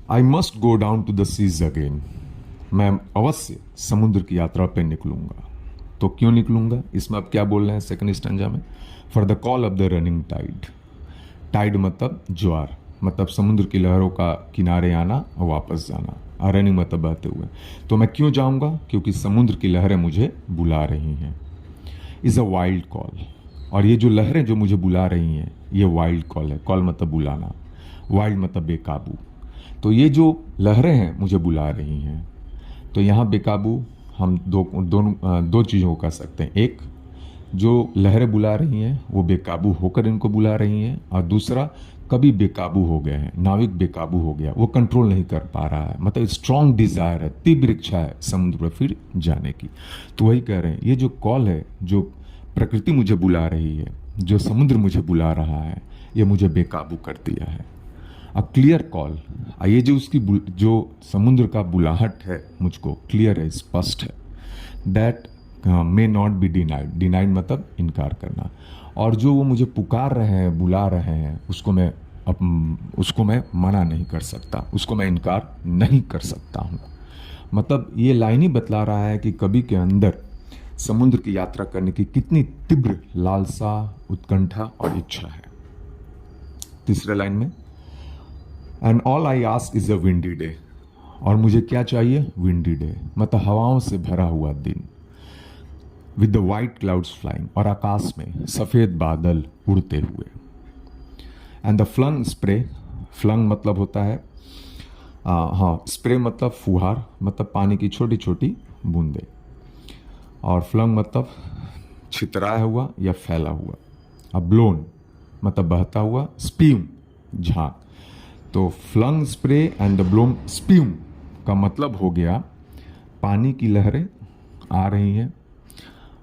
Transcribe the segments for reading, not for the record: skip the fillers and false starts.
I must go down to the seas again. मैं अवश्य समुद्र की यात्रा पर निकलूंगा। तो क्यों निकलूंगा, इसमें अब क्या बोल रहे हैं सेकंड स्टैंजा में, for the call of the running tide. Tide मतलब ज्वार, मतलब समुद्र की लहरों का किनारे आना और वापस जाना, और रनिंग मतलब बहते हुए। तो मैं क्यों जाऊंगा, क्योंकि समुद्र की लहरें मुझे बुला रही हैं। Is a wild call. और ये जो लहरें जो मुझे बुला रही हैं, ये वाइल्ड कॉल है। कॉल मतलब बुलाना, वाइल्ड मतलब बेकाबू। तो ये जो लहरें हैं मुझे बुला रही हैं, तो यहाँ बेकाबू हम दो चीज़ों को कह सकते हैं। एक, जो लहरें बुला रही हैं वो बेकाबू होकर इनको बुला रही हैं, और दूसरा कभी बेकाबू हो गए हैं, नाविक बेकाबू हो गया, वो कंट्रोल नहीं कर पा रहा है, मतलब स्ट्रांग डिजायर है, तीव्र इच्छा है समुद्र पर फिर जाने की। तो वही कह रहे हैं, ये जो कॉल है, जो प्रकृति मुझे बुला रही है, जो समुद्र मुझे बुला रहा है, ये मुझे बेकाबू कर दिया है। अ क्लियर कॉल, ये जो उसकी जो समुद्र का बुलाहट है मुझको क्लियर है, स्पष्ट है। That may not be denied. Denied मतलब इनकार करना। और जो वो मुझे पुकार रहे हैं, बुला रहे हैं, उसको मैं मना नहीं कर सकता, उसको मैं इनकार नहीं कर सकता हूँ। मतलब ये लाइन ही बतला रहा है कि कवि के अंदर समुद्र की यात्रा करने की कितनी तीव्र लालसा, उत्कंठा और इच्छा है। तीसरे लाइन में, and all I ask is a windy day. और मुझे क्या चाहिए, विंडी डे मतलब हवाओं से भरा हुआ दिन, with the white clouds flying, और आकाश में सफेद बादल उड़ते हुए। And the flung spray, flung मतलब होता है स्प्रे मतलब फुहार, मतलब पानी की छोटी छोटी बूंदे, और फ्लंग मतलब छितराया हुआ या फैला हुआ। अब ब्लोन मतलब बहता हुआ, स्प्यूम झाग। तो flung spray and the blown spume का मतलब हो गया पानी की लहरें आ रही हैं,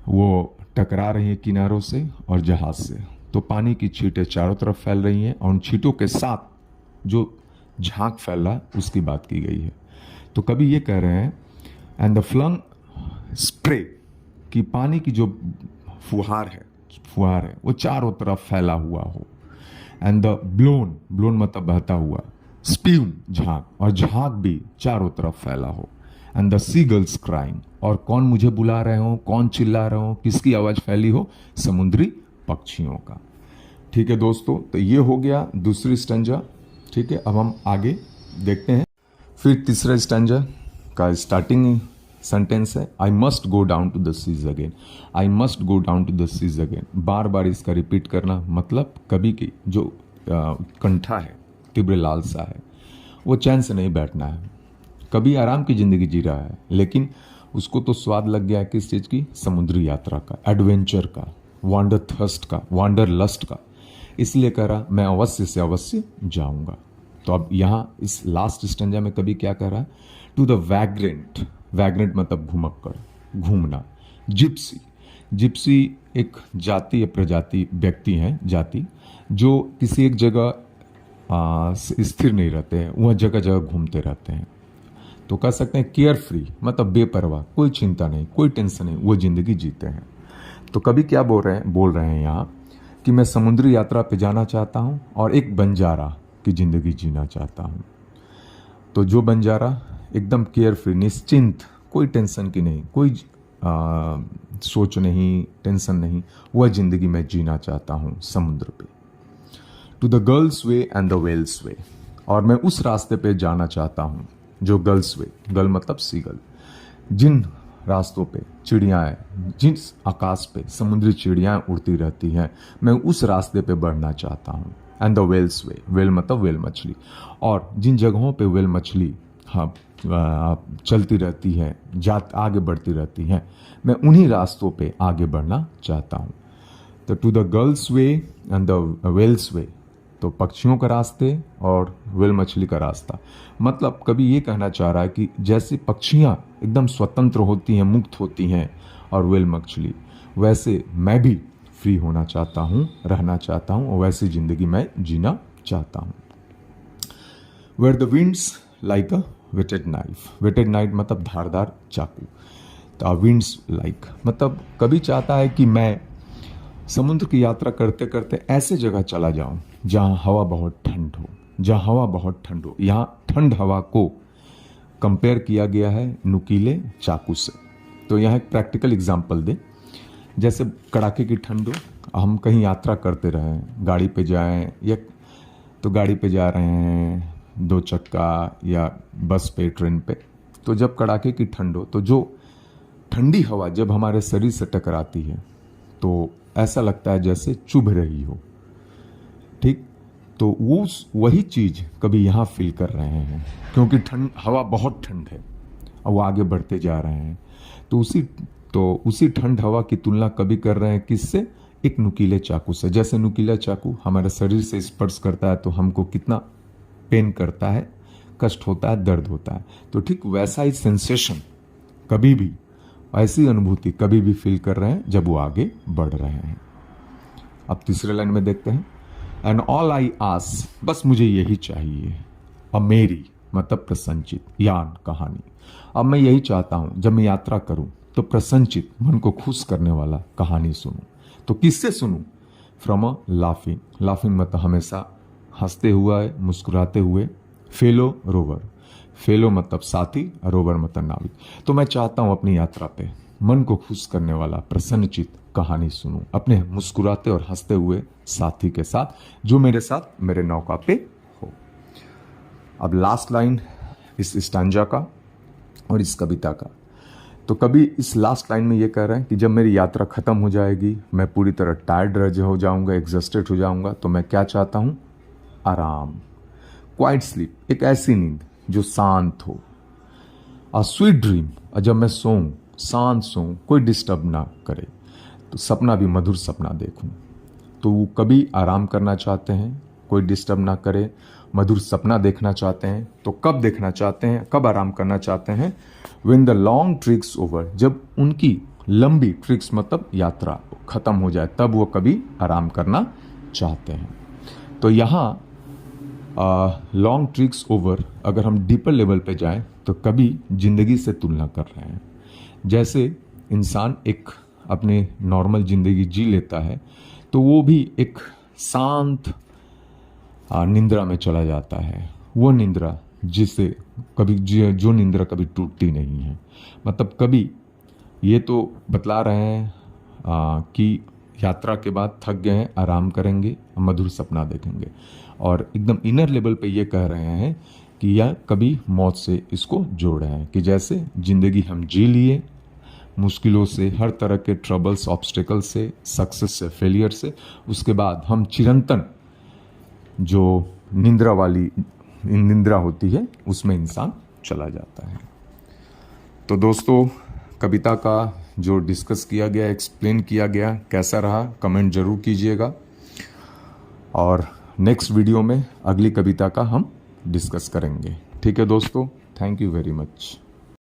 वो टकरा रही हैं किनारों से और जहाज से। तो पानी की छींटें चारों तरफ फैल रही हैं, और उन छींटों के साथ जो झाग फैला उसकी बात की गई है। तो कभी ये कह रहे हैं, एंड द फ्लंग स्प्रे, कि पानी की जो फुहार है वो चारों तरफ फैला हुआ हो। एंड द ब्लोन, ब्लोन मतलब बहता हुआ, स्प्यूम झाग, और झाग भी चारों तरफ फैला हो। And the seagulls crying, और कौन मुझे बुला रहे हो, कौन चिल्ला रहे हो, किसकी आवाज फैली हो, समुद्री पक्षियों का। ठीक है दोस्तों, तो ये हो गया दूसरी स्टैंजा। ठीक है, अब हम आगे देखते हैं। फिर तीसरा स्टैंजा का स्टार्टिंग सेंटेंस है, I must go down to the seas again. I must go down to the seas again, बार बार इसका रिपीट करना, मतलब कवि की जो कंठा है, तीव्र लालसा है, वो चैन से नहीं बैठना है। कभी आराम की जिंदगी जी रहा है, लेकिन उसको तो स्वाद लग गया है किस चीज की, समुद्री यात्रा का, एडवेंचर का, वांडर थर्स्ट का, वांडर लस्ट का। इसलिए कह रहा मैं अवश्य से अवश्य जाऊंगा। तो अब यहाँ इस लास्ट स्टेंजा में कभी क्या कह रहा है, टू द वैग्रेंट। वैग्रेंट मतलब घुमक्कड़, घूमना। जिप्सी, जिप्सी एक जाति या प्रजाति, व्यक्ति हैं, जाति, जो किसी एक जगह स्थिर नहीं रहते हैं, वह जगह जगह घूमते रहते हैं। तो कह सकते हैं केयर फ्री, मतलब बेपरवाह, कोई चिंता नहीं, कोई टेंशन नहीं, वो जिंदगी जीते हैं। तो कभी क्या बोल रहे हैं यहाँ कि मैं समुद्री यात्रा पे जाना चाहता हूँ और एक बंजारा की जिंदगी जीना चाहता हूँ। तो जो बंजारा एकदम केयर फ्री, निश्चिंत, कोई टेंशन की नहीं, कोई सोच नहीं, टेंशन नहीं, वह जिंदगी मैं जीना चाहता हूँ समुद्र पे। To the gull's way and the whale's way, और मैं उस रास्ते पे जाना चाहता हूँ जो गर्ल्स वे, गर्ल मतलब सीगल, जिन रास्तों पे चिड़ियाँ, जिस आकाश पे समुद्री चिड़ियाँ उड़ती रहती हैं, मैं उस रास्ते पे बढ़ना चाहता हूँ। And the whale's way, whale मतलब वेल मछली, और जिन जगहों पे वेल मछली चलती रहती है, आगे बढ़ती रहती हैं, मैं उन्हीं रास्तों पे आगे बढ़ना चाहता हूँ। तो to the gull's way and the whale's way, तो पक्षियों का रास्ते और वेल मछली का रास्ता। मतलब कभी ये कहना चाह रहा है कि जैसे पक्षियाँ एकदम स्वतंत्र होती हैं, मुक्त होती हैं, और वेल मछली, वैसे मैं भी फ्री होना चाहता हूँ, रहना चाहता हूँ, और वैसी जिंदगी मैं जीना चाहता हूँ। Where the wind's like a whetted knife, whetted knife मतलब धारदार चाकू। तो विंड्स लाइक मतलब कभी चाहता है कि मैं समुद्र की यात्रा करते करते ऐसे जगह चला जाऊं जहां हवा बहुत ठंड हो, जहाँ हवा बहुत ठंड हो। यहाँ ठंड हवा को कंपेयर किया गया है नुकीले चाकू से। तो यहाँ एक प्रैक्टिकल एग्जांपल दे, जैसे कड़ाके की ठंड हो, हम कहीं यात्रा करते रहें, गाड़ी पे जाएं या तो गाड़ी पे जा रहे हैं, 2 चक्का या बस पे, ट्रेन पे, तो जब कड़ाके की ठंड हो तो जो ठंडी हवा जब हमारे शरीर से टकराती है तो ऐसा लगता है जैसे चुभ रही हो। ठीक, तो वही चीज कभी यहाँ फील कर रहे हैं, क्योंकि ठंड हवा बहुत ठंड है और वो आगे बढ़ते जा रहे हैं। तो उसी ठंड हवा की तुलना कभी कर रहे हैं किससे? एक नुकीले चाकू से। जैसे नुकीला चाकू हमारे शरीर से स्पर्श करता है तो हमको कितना पेन करता है, कष्ट होता है, दर्द होता है। तो ठीक वैसा ही सेंसेशन कभी भी, ऐसी अनुभूति कभी भी फील कर रहे हैं जब वो आगे बढ़ रहे हैं। अब तीसरे लाइन में देखते हैं, एंड ऑल आई आस, बस मुझे यही चाहिए, और मेरी मतलब प्रसन्नचित यान कहानी। अब मैं यही चाहता हूं जब मैं यात्रा करूं तो प्रसन्नचित मन को खुश करने वाला कहानी सुनूं। तो किससे सुनूं? फ्रॉम अ लाफिंग, लाफिंग मतलब हमेशा हंसते हुए, मुस्कुराते हुए, फेलो रोवर, फेलो मतलब साथी, रोवर मतलब नाविक। तो मैं चाहता हूं अपनी यात्रा पे मन को खुश करने वाला प्रसन्नचित कहानी सुनूं अपने मुस्कुराते और हंसते हुए साथी के साथ, जो मेरे साथ मेरे नौका पे हो। अब लास्ट लाइन इस स्टैंजा का और इस कविता का, तो कभी इस लास्ट लाइन में ये कह रहे हैं कि जब मेरी यात्रा खत्म हो जाएगी, मैं पूरी तरह टायर्ड हो जाऊंगा, एग्जॉस्टेड हो जाऊंगा, तो मैं क्या चाहता हूं? आराम, क्वाइट स्लीप, एक ऐसी नींद जो शांत हो, अ स्वीट ड्रीम, और जब मैं सोऊं, शांत सोऊं, कोई डिस्टर्ब ना करे, तो सपना भी मधुर सपना देखूं। तो वो कभी आराम करना चाहते हैं, कोई डिस्टर्ब ना करे, मधुर सपना देखना चाहते हैं। तो कब देखना चाहते हैं, कब आराम करना चाहते हैं? When the long tricks over, जब उनकी लंबी ट्रिक्स मतलब यात्रा खत्म हो जाए, तब वो कभी आराम करना चाहते हैं। तो यहाँ लॉन्ग ट्रिक्स ओवर, अगर हम डीपर लेवल पे जाएं तो कभी जिंदगी से तुलना कर रहे हैं। जैसे इंसान एक अपने नॉर्मल जिंदगी जी लेता है तो वो भी एक शांत निंद्रा में चला जाता है। वो निंद्रा जिसे कभी, जो निंद्रा कभी टूटती नहीं है। मतलब कभी ये तो बतला रहे हैं कि यात्रा के बाद थक गए हैं, आराम करेंगे, मधुर सपना देखेंगे, और एकदम इनर लेवल पे ये कह रहे हैं कि यह कभी मौत से इसको जोड़ रहे हैं कि जैसे जिंदगी हम जी लिए, मुश्किलों से, हर तरह के ट्रबल्स, ऑब्स्टिकल से, सक्सेस से, फेलियर से, उसके बाद हम चिरंतन जो निंद्रा वाली निंद्रा होती है उसमें इंसान चला जाता है। तो दोस्तों, कविता का जो डिस्कस किया गया, एक्सप्लेन किया गया, कैसा रहा कमेंट जरूर कीजिएगा, और नेक्स्ट वीडियो में अगली कविता का हम डिस्कस करेंगे। ठीक है दोस्तों, थैंक यू वेरी मच।